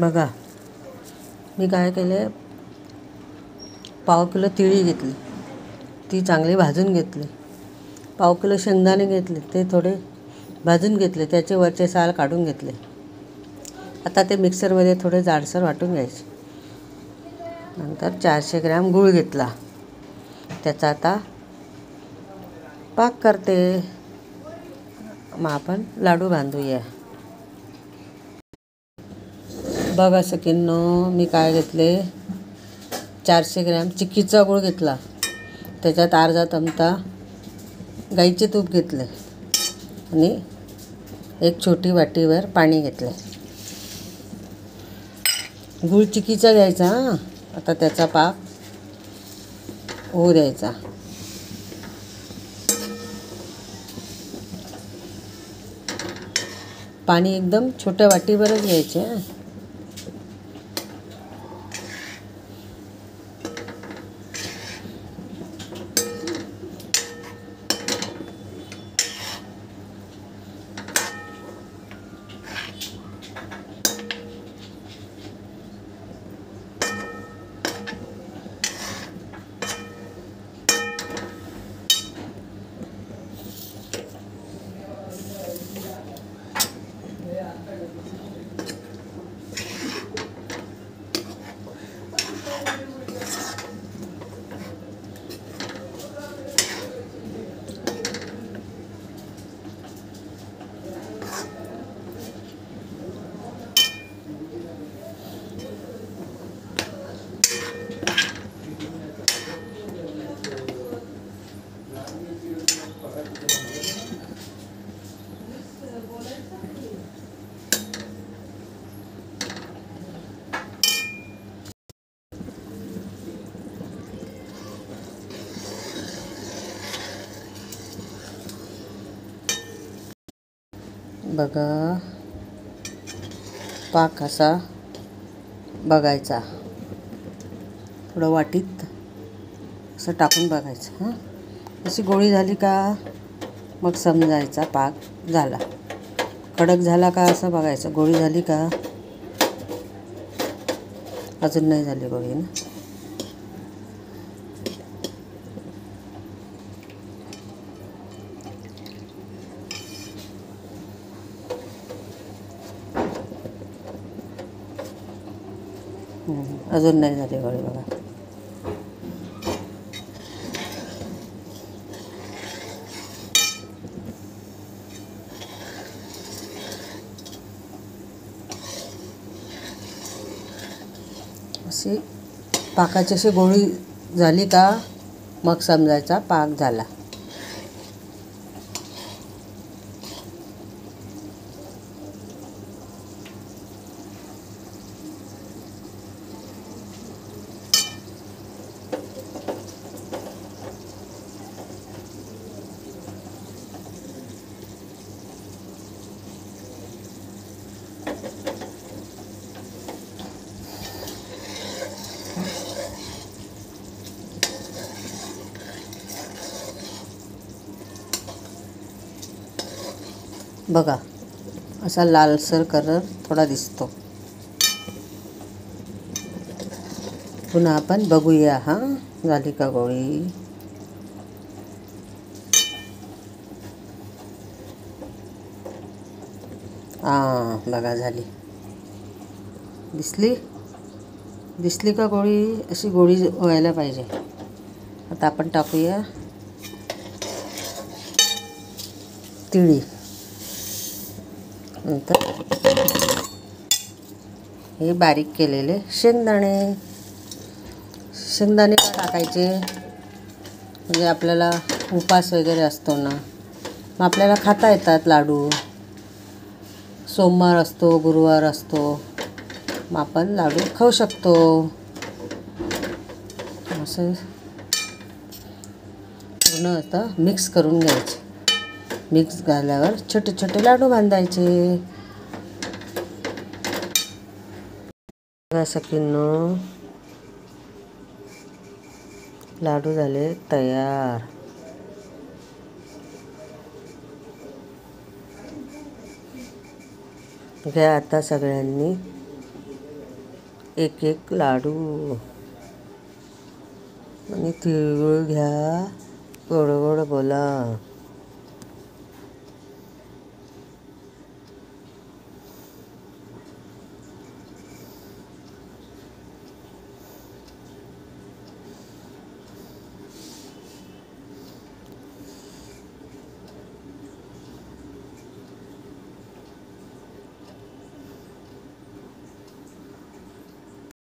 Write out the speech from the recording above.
बघा, मी काय केले, पाव किलो तिळी घेतली, ती चांगली भाजून घेतली. पाव किलो शेंगदाणे घेतले, ते थोडे भाजून घेतले, त्याचे वरचे साल काढून घेतले. आता ते मिक्सरमध्ये थोडे जाडसर वाटून घ्यायचे. नंतर 400 ग्रॅम गूळ घेतला, त्याचा आता पाक करते. मग आपण लाडू बांधूया. बघा सखींनो, मी काय घेतले, 400 ग्रॅम चिक्कीचा गूळ घेतला, त्याच्यात अर्धा चमचा गाईचे तूप घेतले आणि एक छोटी वाटीवर पाणी घेतले. गूळ चिक्कीचा घ्यायचा. आता त्याचा पाक होऊ द्यायचा. पाणी एकदम छोट्या वाटीवरच घ्यायचे. बघा, पाक असा बघायचा, थोडं वाटीत असं टाकून बघायचं. अशी गोळी झाली का मग समजायचा पाक झाला. कडक झाला का असं बघायचं. गोळी झाली का, अजून नाही झाली गोळी ना. अजून नाही झाली गोळी बघा. अशी पाकाची अशी गोळी झाली का मग समजायचा पाक झाला. बघा, असा लालसर कलर थोडा दिसतो. पुन्हा आपण बघूया झाली का गोळी. बघा झाली. दिसली का गोळी. अशी गोळी व्हायला पाहिजे. आता आपण टाकूया तिळी. नंतर हे बारीक केलेले शेंगदाणे का टाकायचे, म्हणजे आपल्याला उपास वगैरे असतो ना, मग आपल्याला खाता येतात लाडू. सोमवार असतो, गुरुवार असतो, मग आपण लाडू खाऊ शकतो. असं पूर्ण आता मिक्स करून घ्यायचे. मिक्स झाल्यावर छोटे छोटे लाडू बांधायचे. सखींनो, लाडू झाले तयार. घ्या आता सगळ्यांनी एक एक लाडू आणि तिळगुळ घ्या, गोड गोड बोला.